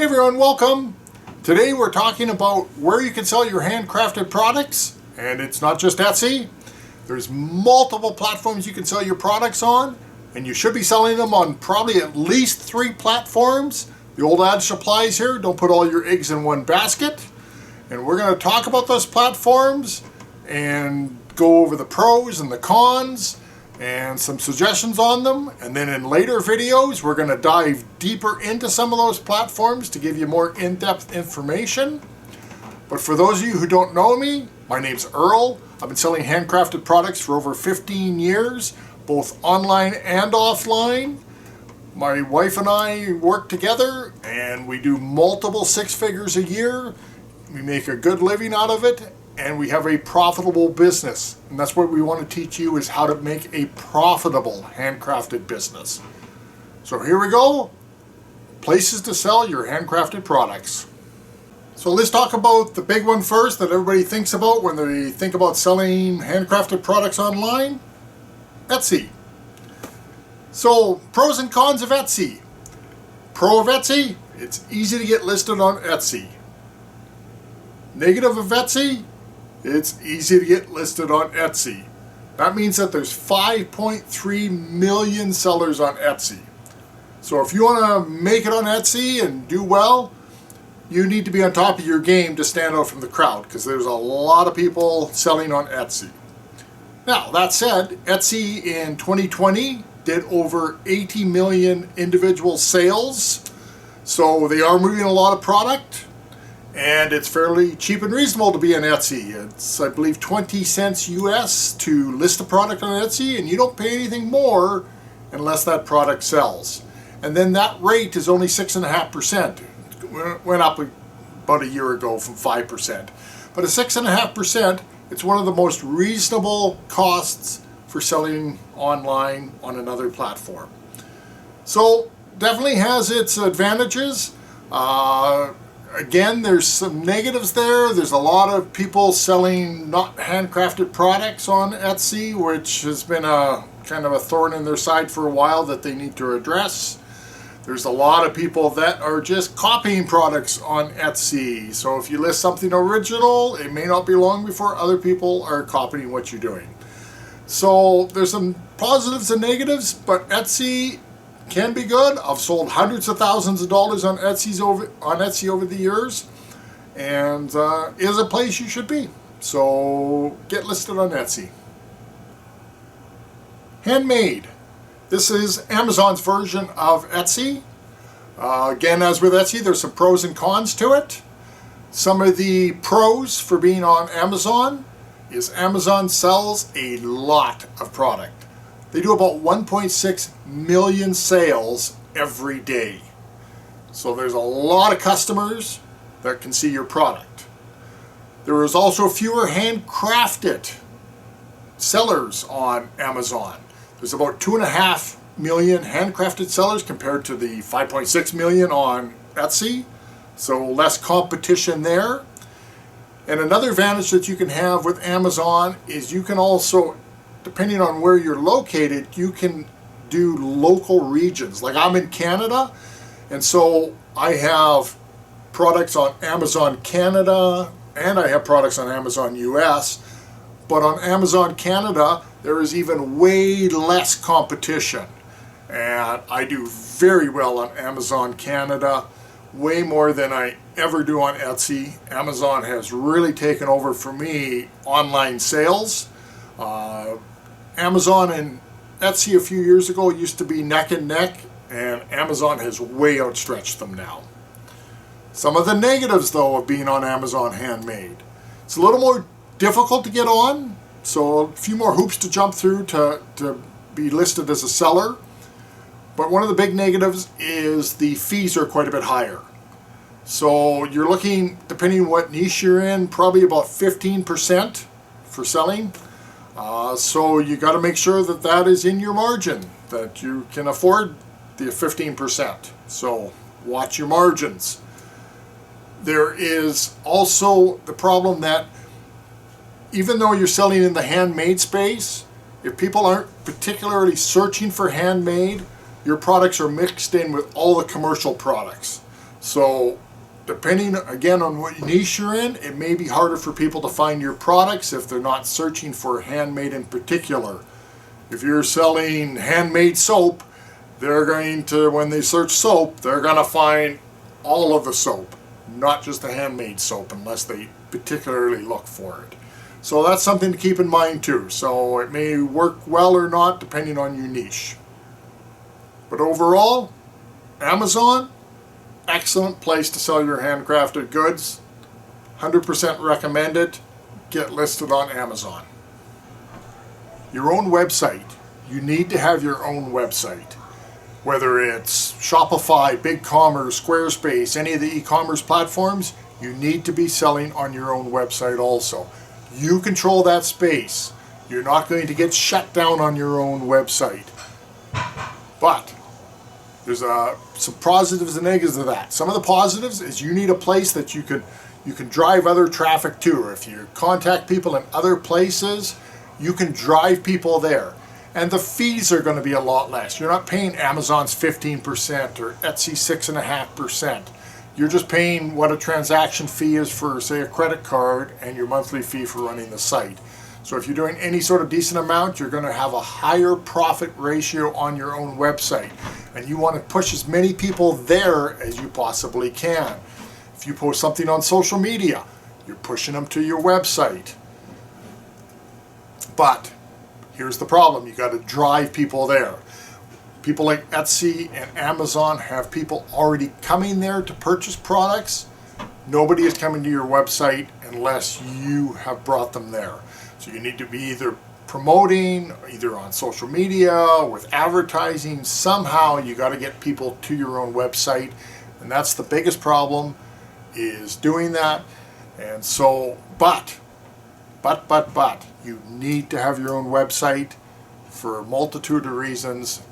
Hey everyone, welcome. Today we're talking about where you can sell your handcrafted products, and it's not just Etsy. There's multiple platforms you can sell your products on, and you should be selling them on probably at least 3 platforms. The old adage applies here, don't put all your eggs in one basket. And we're going to talk about those platforms and go over the pros and the cons and some suggestions on them. And then in later videos, we're going to dive deeper into some of those platforms to give you more in-depth information. But for those of you who don't know me, my name's Earl. I've been selling handcrafted products for over 15 years, both online and offline. My wife and I work together and we do multiple 6 figures a year. We make a good living out of it, and we have a profitable business. And that's what we want to teach you, is how to make a profitable handcrafted business. So here we go. Places to sell your handcrafted products. So let's talk about the big one first that everybody thinks about when they think about selling handcrafted products online. Etsy. So pros and cons of Etsy. Pro of Etsy, it's easy to get listed on Etsy. Negative of Etsy, it's easy to get listed on Etsy. That means that there's 5.3 million sellers on Etsy. So if you want to make it on Etsy and do well, you need to be on top of your game to stand out from the crowd, because there's a lot of people selling on Etsy. Now, that said, Etsy in 2020 did over 80 million individual sales. So they are moving a lot of product. And it's fairly cheap and reasonable to be on Etsy. It's, I believe, 20 cents US to list a product on Etsy, and you don't pay anything more unless that product sells. And then that rate is only 6.5%. It went up about a year ago from 5%. But at 6.5%, it's one of the most reasonable costs for selling online on another platform. So definitely has its advantages. Again, there's some negatives there. There's a lot of people selling not handcrafted products on Etsy, which has been a kind of a thorn in their side for a while that they need to address. There's a lot of people that are just copying products on Etsy. So if you list something original, it may not be long before other people are copying what you're doing. So there's some positives and negatives, but Etsy can be good. I've sold hundreds of thousands of dollars on Etsy over the years, and is a place you should be. So get listed on Etsy. Handmade. This is Amazon's version of Etsy. Again, as with Etsy, there's some pros and cons to it. Some of the pros for being on Amazon is Amazon sells a lot of product. They do about 1.6 million sales every day. So there's a lot of customers that can see your product. There is also fewer handcrafted sellers on Amazon. There's about 2.5 million handcrafted sellers compared to the 5.6 million on Etsy. So less competition there. And another advantage that you can have with Amazon is you can also, depending on where you're located, you can do local regions. Like I'm in Canada, and so I have products on Amazon Canada, and I have products on Amazon US. But on Amazon Canada, there is even way less competition. And I do very well on Amazon Canada, way more than I ever do on Etsy. Amazon has really taken over for me online sales. Amazon and Etsy a few years ago used to be neck and neck, and Amazon has way outstretched them now. Some of the negatives, though, of being on Amazon Handmade. It's a little more difficult to get on, so a few more hoops to jump through to be listed as a seller. But one of the big negatives is the fees are quite a bit higher. So you're looking, depending what niche you're in, probably about 15% for selling. So you got to make sure that that is in your margin, that you can afford the 15%. So watch your margins. There is also the problem that even though you're selling in the handmade space, if people aren't particularly searching for handmade, your products are mixed in with all the commercial products. So depending again on what niche you're in, it may be harder for people to find your products if they're not searching for handmade in particular. If you're selling handmade soap, they're going to, when they search soap, they're going to find all of the soap, not just the handmade soap, unless they particularly look for it. So that's something to keep in mind too. So it may work well or not depending on your niche. But overall, Amazon, excellent place to sell your handcrafted goods. 100% recommend it. Get listed on Amazon. Your own website. You need to have your own website. Whether it's Shopify, BigCommerce, Squarespace, any of the e-commerce platforms, you need to be selling on your own website also. You control that space. You're not going to get shut down on your own website. But there's some positives and negatives of that. Some of the positives is you need a place that you can drive other traffic to. If you contact people in other places, you can drive people there. And the fees are going to be a lot less. You're not paying Amazon's 15% or Etsy 6.5%. You're just paying what a transaction fee is for, say, a credit card and your monthly fee for running the site. So if you're doing any sort of decent amount, you're going to have a higher profit ratio on your own website. And you want to push as many people there as you possibly can. If you post something on social media, you're pushing them to your website. But here's the problem. You got to drive people there. People like Etsy and Amazon have people already coming there to purchase products. Nobody is coming to your website unless you have brought them there. So you need to be either promoting, either on social media, with advertising. Somehow you got to get people to your own website. And that's the biggest problem, is doing that. And so, but, you need to have your own website for a multitude of reasons.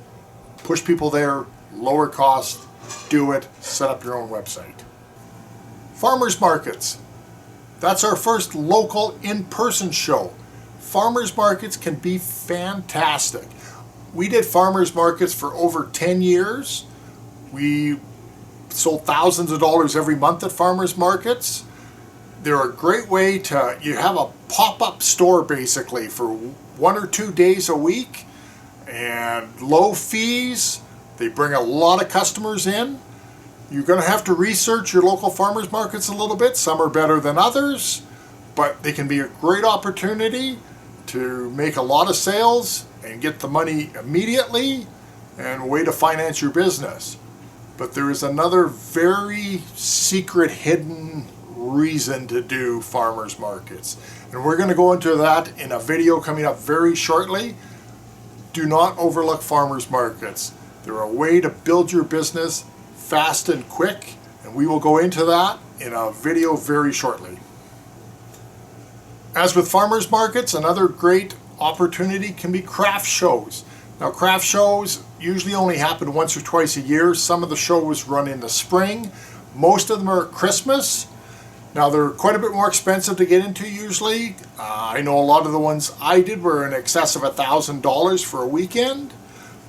Push people there, lower cost, do it, set up your own website. Farmers markets. That's our first local in-person show. Farmers markets can be fantastic. We did farmers markets for over 10 years. We sold thousands of dollars every month at farmers markets. They're a great way to, you have a pop-up store basically for 1 or 2 days a week, and low fees. They bring a lot of customers in. You're going to have to research your local farmers markets a little bit. Some are better than others, but they can be a great opportunity to make a lot of sales and get the money immediately, and a way to finance your business. But there is another very secret, hidden reason to do farmers markets. And we're going to go into that in a video coming up very shortly. Do not overlook farmers markets. They're a way to build your business fast and quick, and we will go into that in a video very shortly. As with farmers markets, another great opportunity can be craft shows. Now, craft shows usually only happen once or twice a year. Some of the shows run in the spring. Most of them are at Christmas. Now, they're quite a bit more expensive to get into usually. I know a lot of the ones I did were in excess of $1,000 for a weekend,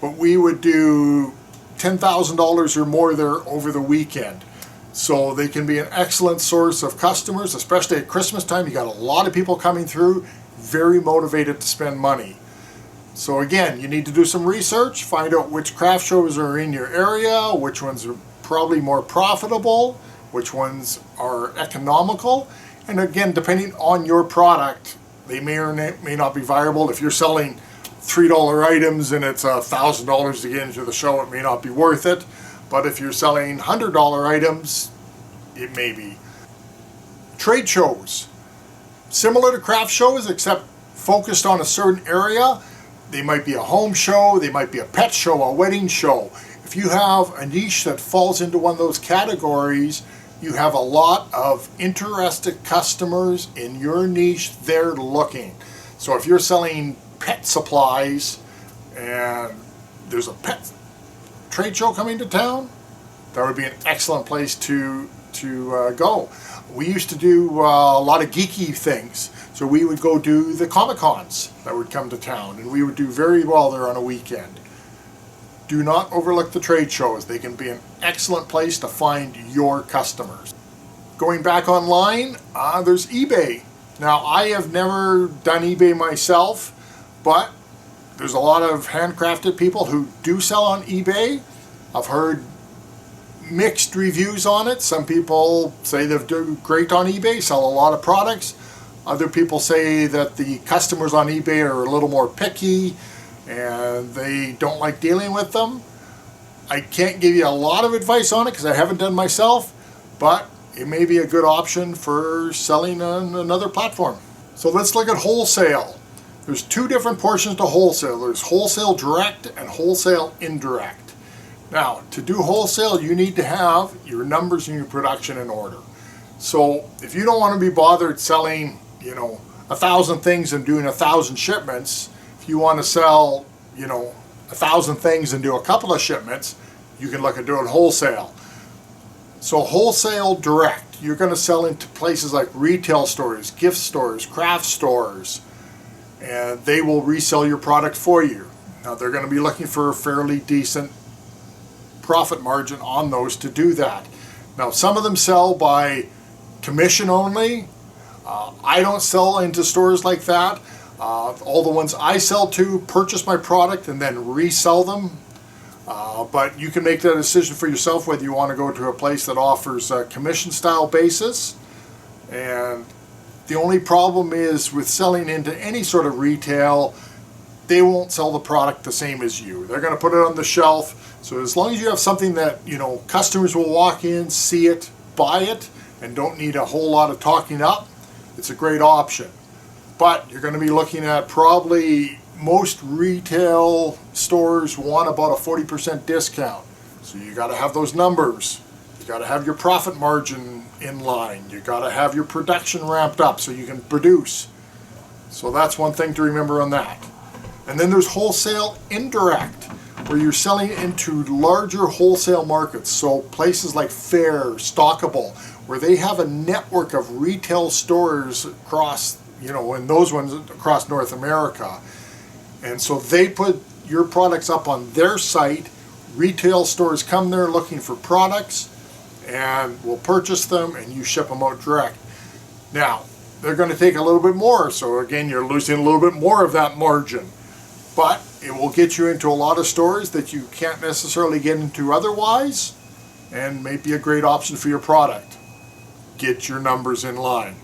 but we would do $10,000 or more there over the weekend. So they can be an excellent source of customers, especially at Christmas time. You got a lot of people coming through, very motivated to spend money. So again, you need to do some research, find out which craft shows are in your area, which ones are probably more profitable, which ones are economical. And again, depending on your product, they may or may not be viable. If you're selling $3 items and it's $1,000 to get into the show, it may not be worth it. But if you're selling $100 items, it may be. Trade shows. Similar to craft shows, except focused on a certain area. They might be a home show, they might be a pet show, a wedding show. If you have a niche that falls into one of those categories, you have a lot of interested customers in your niche there looking. So if you're selling pet supplies and there's a pet trade show coming to town, that would be an excellent place to go. We used to do a lot of geeky things. So we would go do the Comic-Cons that would come to town, and we would do very well there on a weekend. Do not overlook the trade shows. They can be an excellent place to find your customers. Going back online, there's eBay. Now, I have never done eBay myself, but there's a lot of handcrafted people who do sell on eBay. I've heard mixed reviews on it. Some people say they've done great on eBay, sell a lot of products. Other people say that the customers on eBay are a little more picky and they don't like dealing with them. I can't give you a lot of advice on it because I haven't done myself, but it may be a good option for selling on another platform. So let's look at wholesale. There's two different portions to wholesale. There's wholesale direct and wholesale indirect. Now, to do wholesale, you need to have your numbers and your production in order. So if you don't want to be bothered selling, 1,000 things and doing 1,000 shipments, if you want to sell, 1,000 things and do a couple of shipments, you can look at doing wholesale. So wholesale direct, you're going to sell into places like retail stores, gift stores, craft stores, and they will resell your product for you. Now they're going to be looking for a fairly decent profit margin on those to do that. Now some of them sell by commission only. I don't sell into stores like that. All the ones I sell to purchase my product and then resell them. But you can make that decision for yourself whether you want to go to a place that offers a commission style basis. And the only problem is with selling into any sort of retail, they won't sell the product the same as you. They're going to put it on the shelf. So as long as you have something that, customers will walk in, see it, buy it, and don't need a whole lot of talking up, it's a great option. But you're going to be looking at probably most retail stores want about a 40% discount. So you got to have those numbers. You got to have your profit margin in line. You got to have your production ramped up so you can produce. So that's one thing to remember on that. And then there's wholesale indirect, where you're selling into larger wholesale markets. So places like Fair, Stockable, where they have a network of retail stores across, and those ones across North America. And so they put your products up on their site. Retail stores come there looking for products and will purchase them, and you ship them out direct. Now, they're going to take a little bit more, so again, you're losing a little bit more of that margin. But it will get you into a lot of stores that you can't necessarily get into otherwise, and may be a great option for your product. Get your numbers in line.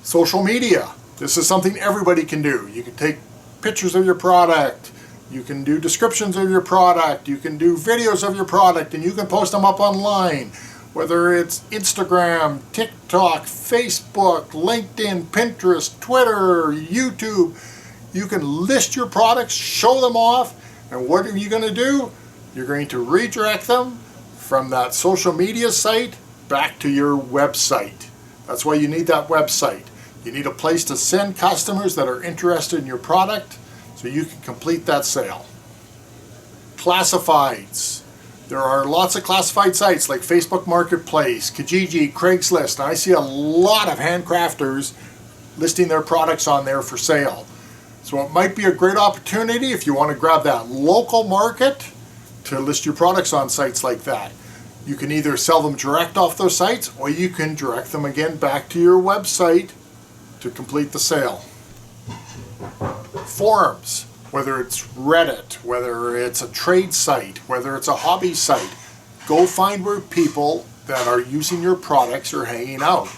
Social media. This is something everybody can do. You can take pictures of your product, you can do descriptions of your product, you can do videos of your product, and you can post them up online. Whether it's Instagram, TikTok, Facebook, LinkedIn, Pinterest, Twitter, YouTube, you can list your products, show them off, and what are you going to do? You're going to redirect them from that social media site back to your website. That's why you need that website. You need a place to send customers that are interested in your product so you can complete that sale. Classifieds. There are lots of classified sites like Facebook Marketplace, Kijiji, Craigslist. And I see a lot of handcrafters listing their products on there for sale. So it might be a great opportunity if you want to grab that local market to list your products on sites like that. You can either sell them direct off those sites, or you can direct them again back to your website to complete the sale. Forums, whether it's Reddit, whether it's a trade site, whether it's a hobby site, go find where people that are using your products are hanging out.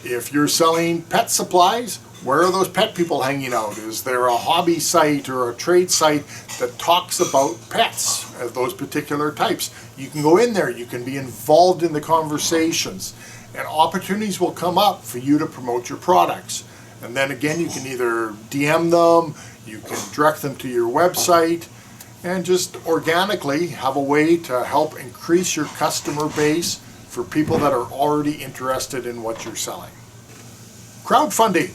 If you're selling pet supplies, where are those pet people hanging out? Is there a hobby site or a trade site that talks about pets of those particular types? You can go in there, you can be involved in the conversations, and opportunities will come up for you to promote your products. And then again, you can either DM them, you can direct them to your website, and just organically have a way to help increase your customer base for people that are already interested in what you're selling. Crowdfunding.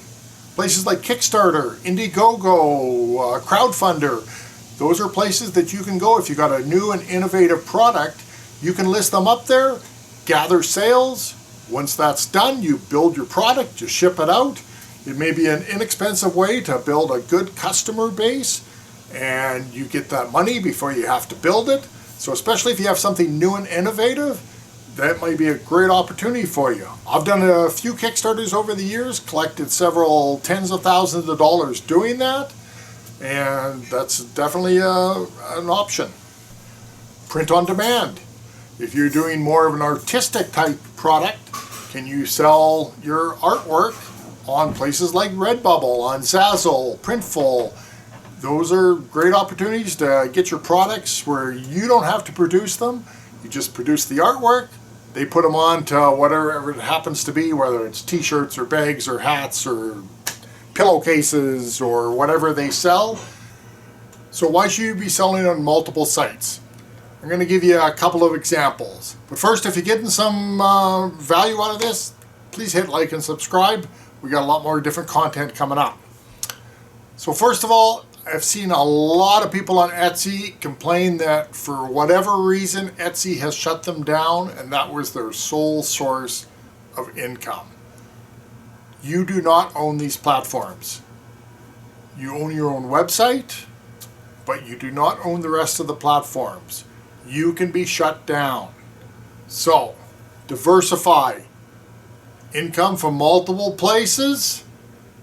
Places like Kickstarter, Indiegogo, Crowdfunder. Those are places that you can go if you've got a new and innovative product. You can list them up there, gather sales. Once that's done, you build your product, you ship it out. It may be an inexpensive way to build a good customer base, and you get that money before you have to build it. So especially if you have something new and innovative, that might be a great opportunity for you. I've done a few Kickstarters over the years, collected several tens of thousands of dollars doing that, and that's definitely an option. Print on demand. If you're doing more of an artistic type product, can you sell your artwork on places like Redbubble, on Zazzle, Printful? Those are great opportunities to get your products where you don't have to produce them. You just produce the artwork. They put them on to whatever it happens to be, whether it's t-shirts or bags or hats or pillowcases or whatever they sell. So why should you be selling on multiple sites? I'm going to give you a couple of examples. But first, if you're getting some value out of this, please hit like and subscribe. We got a lot more different content coming up. So first of all, I've seen a lot of people on Etsy complain that for whatever reason, Etsy has shut them down and that was their sole source of income. You do not own these platforms. You own your own website, but you do not own the rest of the platforms. You can be shut down. So, diversify. Income from multiple places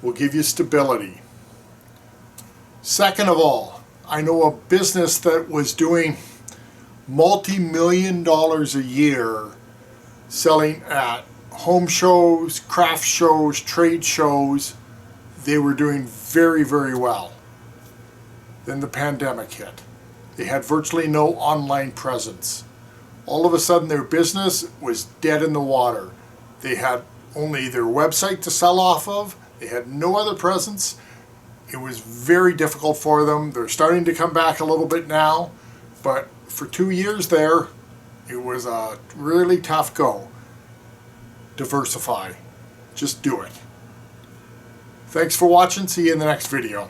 will give you stability. Second of all, I know a business that was doing multi-million dollars a year selling at home shows, craft shows, trade shows. They were doing very, very well. Then the pandemic hit. They had virtually no online presence. All of a sudden their business was dead in the water. They had only their website to sell off of. They had no other presence. It was very difficult for them. They're starting to come back a little bit now, but for 2 years there, it was a really tough go. Diversify. Just do it. Thanks for watching. See you in the next video.